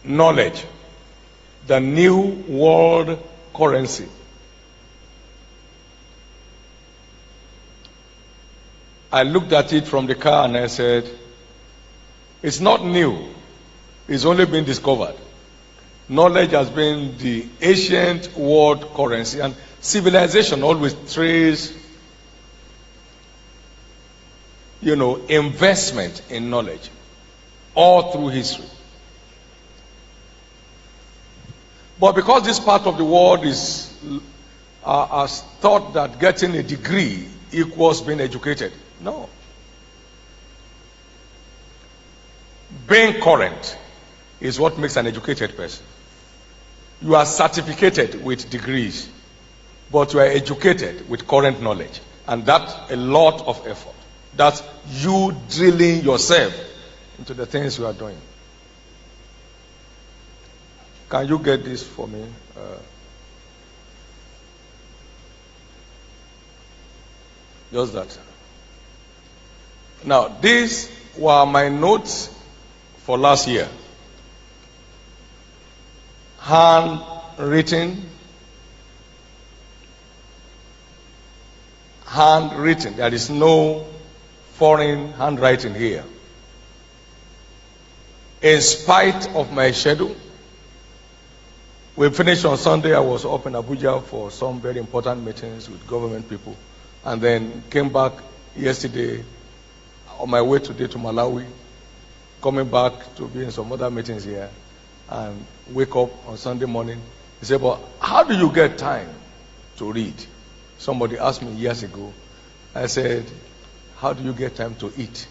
knowledge, the new world currency. I looked at it from the car and I said, it's not new. It's only been discovered. Knowledge has been the ancient world currency, and civilization always traces, investment in knowledge all through history. But because this part of the world is has thought that getting a degree equals being educated. No. Being current is what makes an educated person. You are certificated with degrees, but you are educated with current knowledge. And that's a lot of effort. That's you drilling yourself into the things you are doing. Can you get this for me? Just that. Now, these were my notes for last year. Handwritten. There is no foreign handwriting here. In spite of my schedule, we finished on Sunday. I was up in Abuja for some very important meetings with government people, and then came back yesterday on my way today to Malawi, coming back to be in some other meetings here, and wake up on Sunday morning. He said, but how do you get time to read? Somebody asked me years ago. I said, how do you get time to eat?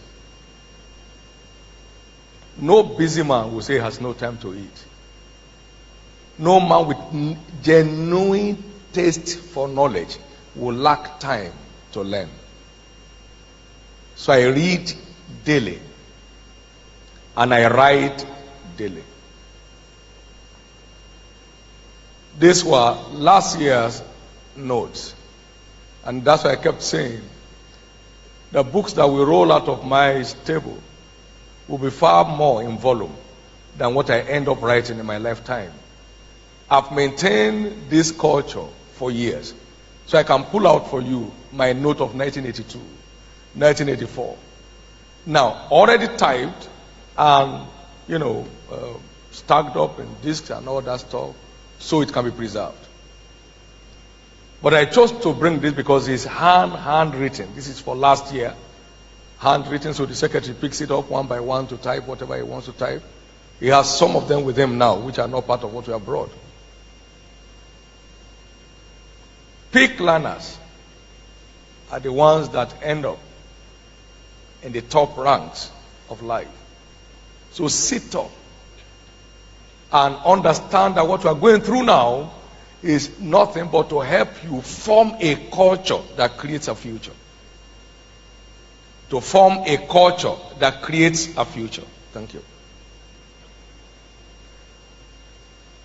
No busy man will say he has no time to eat. No man with genuine taste for knowledge will lack time to learn. So I read daily and I write daily. These were last year's notes, and that's why I kept saying the books that will roll out of my table will be far more in volume than what I end up writing in my lifetime. I've maintained this culture for years, so I can pull out for you my note of 1982, 1984. Now, already typed and, stacked up in discs and all that stuff, so it can be preserved. But I chose to bring this because it's handwritten. This is for last year. Handwritten, so the secretary picks it up one by one to type whatever he wants to type. He has some of them with him now, which are not part of what we have brought. Peak learners are the ones that end up in the top ranks of life. So sit up and understand that what we are going through now is nothing but to help you form a culture that creates a future. To form a culture that creates a future. Thank you.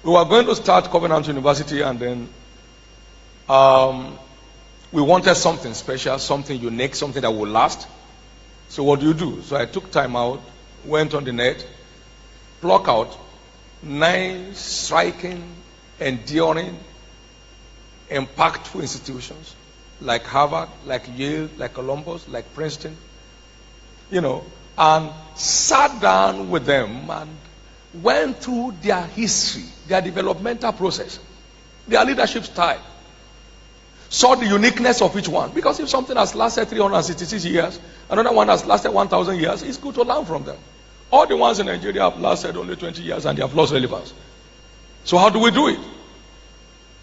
We were going to start Covenant University, and then we wanted something special, something unique, something that would last. So what do? So I took time out, went on the net, plucked out 9 striking, enduring, impactful institutions like Harvard, like Yale, like Columbus, like Princeton, and sat down with them and went through their history, their developmental process, their leadership style, saw the uniqueness of each one. Because if something has lasted 366 years, another one has lasted 1,000 years, it's good to learn from them. All the ones in Nigeria have lasted only 20 years and they have lost relevance. So how do we do it?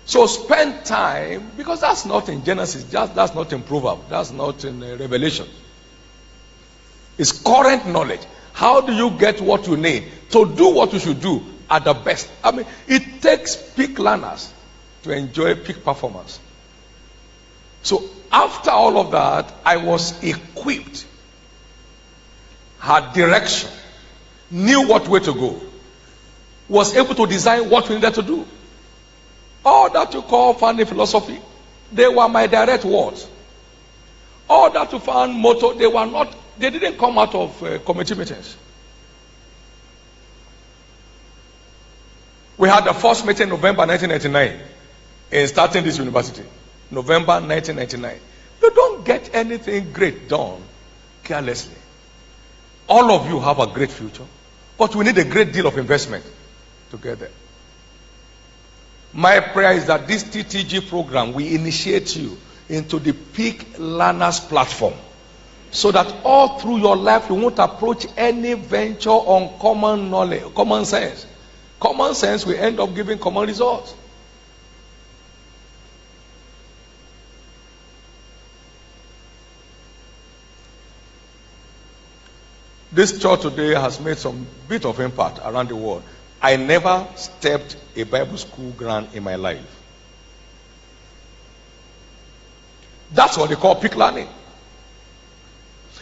So spend time, because that's not in Genesis, that's not in Proverbs, that's not in Revelation. It's current knowledge. How do you get what you need to do what you should do at the best? I mean, it takes peak learners to enjoy peak performance. So after all of that, I was equipped, had direction, knew what way to go, was able to design what we needed to do. All that you call founding philosophy, they were my direct words. All that you found motto, they didn't come out of committee meetings. We had the first meeting in November 1999 in starting this university. November 1999. You don't get anything great done carelessly. All of you have a great future, but we need a great deal of investment together. My prayer is that this TTG program will initiate you into the peak learners platform, so that all through your life you won't approach any venture on common knowledge, common sense. Common sense will end up giving common results. This church today has made some bit of impact around the world. I never stepped a Bible school ground in my life. That's what they call peak learning.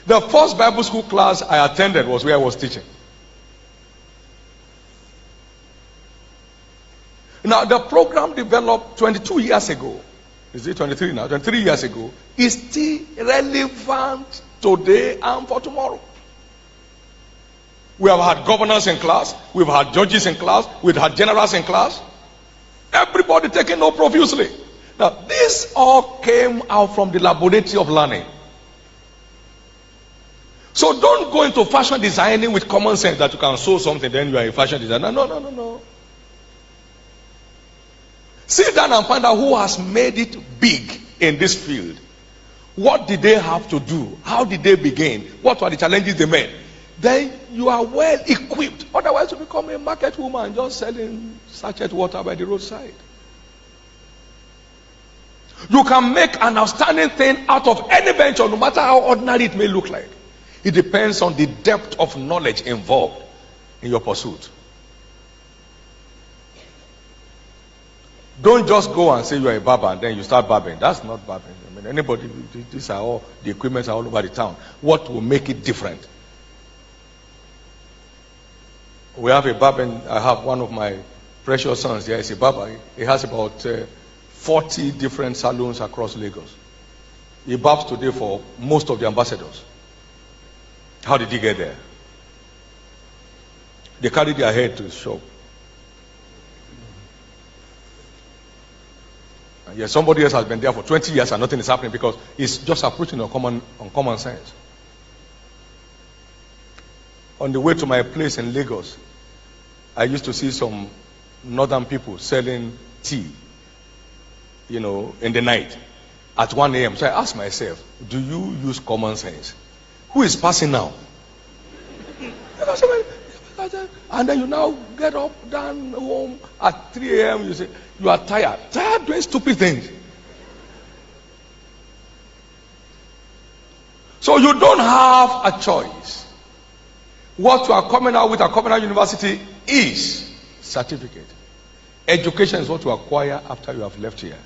The first Bible school class I attended was where I was teaching. Now, the program developed 22 years ago. Is it 23 now? 23 years ago. Is still relevant today and for tomorrow. We have had governors in class. We've had judges in class. We've had generals in class. Everybody taking note profusely. Now, this all came out from the laboratory of learning. So don't go into fashion designing with common sense that you can sew something, then you are a fashion designer. No. Sit down and find out who has made it big in this field. What did they have to do? How did they begin? What were the challenges they met? Then you are well equipped. Otherwise, you become a market woman just selling sachet water by the roadside. You can make an outstanding thing out of any venture, no matter how ordinary it may look like. It depends on the depth of knowledge involved in your pursuit. Don't just go and say you are a barber and then you start barbering. That's not barbering. I mean, anybody, these are all, the equipments are all over the town. What will make it different? We have a barber. I have one of my precious sons here. He's a barber. He has about 40 different salons across Lagos. He barbs today for most of the ambassadors. How did he get there? They carry their head to the shop. And yes, somebody else has been there for 20 years and nothing is happening because it's just approaching on common sense. On the way to my place in Lagos, I used to see some northern people selling tea, in the night at 1 a.m. So I asked myself, do you use common sense? Who is passing now? And then you now get up, down home at 3 a.m. You say, you are tired. Tired doing stupid things. So you don't have a choice. What you are coming out with at Covenant University is certificate. Education is what you acquire after you have left here.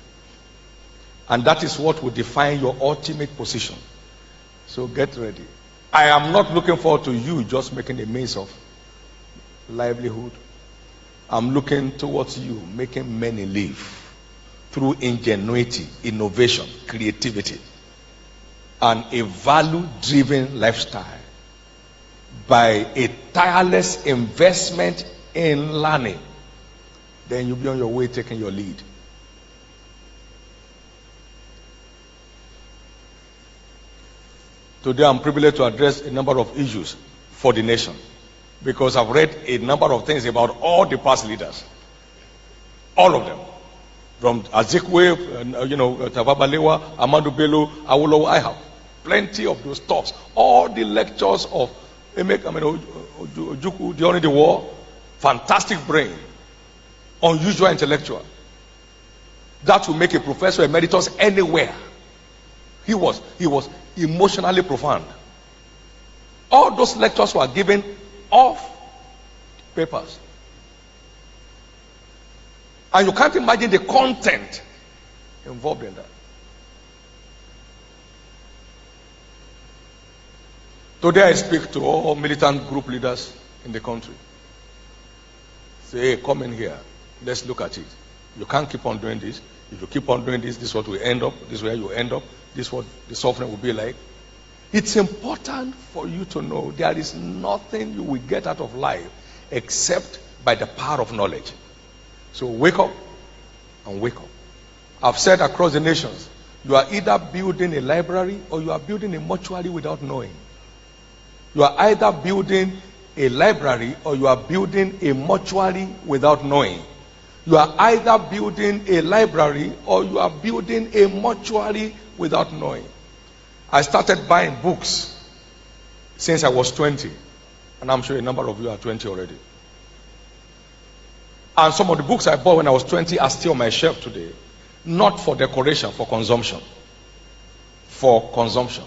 And that is what will define your ultimate position. So get ready. I am not looking forward to you just making a means of livelihood. I'm looking towards you making many live through ingenuity, innovation, creativity, and a value-driven lifestyle by a tireless investment in learning. Then you'll be on your way taking your lead. Today I'm privileged to address a number of issues for the nation, because I've read a number of things about all the past leaders. All of them. From Azikwe, Tafawa Balewa, Ahmadu Bello, Awolowo. I have plenty of those talks. All the lectures of Ojukwu during the war. Fantastic brain. Unusual intellectual. That will make a professor emeritus anywhere. He was emotionally profound. All those lectures were given off papers. And you can't imagine the content involved in that. Today I speak to all militant group leaders in the country. Say, hey, come in here. Let's look at it. You can't keep on doing this. If you keep on doing this, this is what will end up. This is where you end up. This is what the suffering will be like. It's important for you to know there is nothing you will get out of life except by the power of knowledge. So wake up and wake up. I've said across the nations, you are either building a library or you are building a mortuary without knowing. You are either building a library or you are building a mortuary without knowing. You are either building a library or you are building a mortuary without knowing. I started buying books since I was 20. And I'm sure a number of you are 20 already. And some of the books I bought when I was 20 are still on my shelf today. Not for decoration, for consumption. For consumption.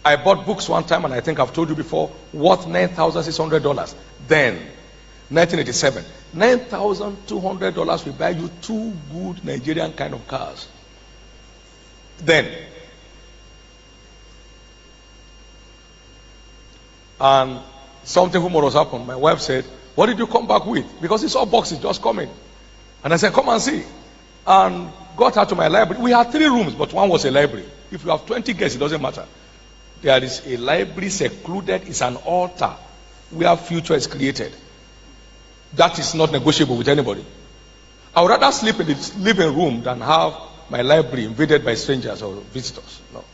I bought books one time, and I think I've told you before, worth $9,600. Then, 1987. $9,200 will buy you 2 good Nigerian kind of cars. Then. And something humorous happened. My wife said, "What did you come back with?" Because he saw boxes just coming. And I said, "Come and see." And got her to my library. We had 3 rooms, but one was a library. If you have 20 guests, it doesn't matter. There is a library secluded. It's an altar where future is created. That is not negotiable with anybody. I would rather sleep in the living room than have my library invaded by strangers or visitors. No.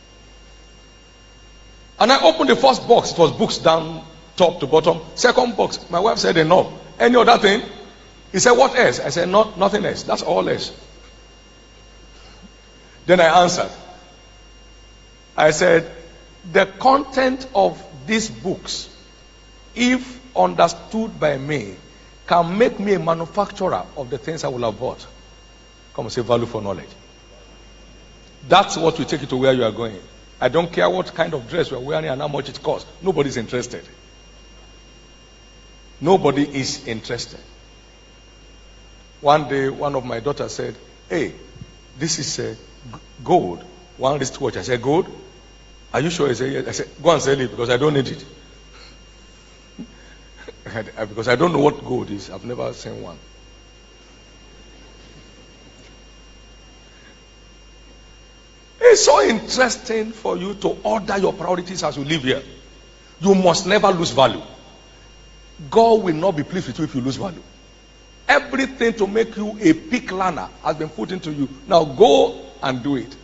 And I opened the first box. It was books down top to bottom. Second box, my wife said, "No." "Any other thing?" He said, "What else?" I said, "Nothing else. That's all else." Then I answered. I said, "The content of these books, if understood by me, can make me a manufacturer of the things I will have bought." Come and say value for knowledge. That's what will take you to where you are going. I don't care what kind of dress we're wearing and how much it costs. Nobody's interested. Nobody is interested. One day, one of my daughters said, "Hey, this is gold. One wristwatch." I said, "Gold? Are you sure?" He said, "Yes." I said, "Go and sell it because I don't need it." Because I don't know what gold is. I've never seen one. It's so interesting for you to order your priorities as you live here. You must never lose value. God will not be pleased with you if you lose value. Everything to make you a peak learner has been put into you. Now go and do it.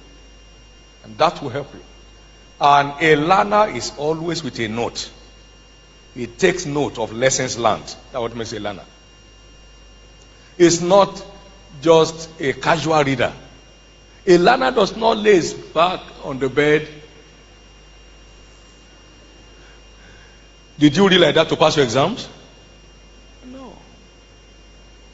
And that will help you. And a learner is always with a note. He takes note of lessons learned. That's what makes a learner. It's not just a casual reader. A learner does not lay his back on the bed. Did you read like that to pass your exams?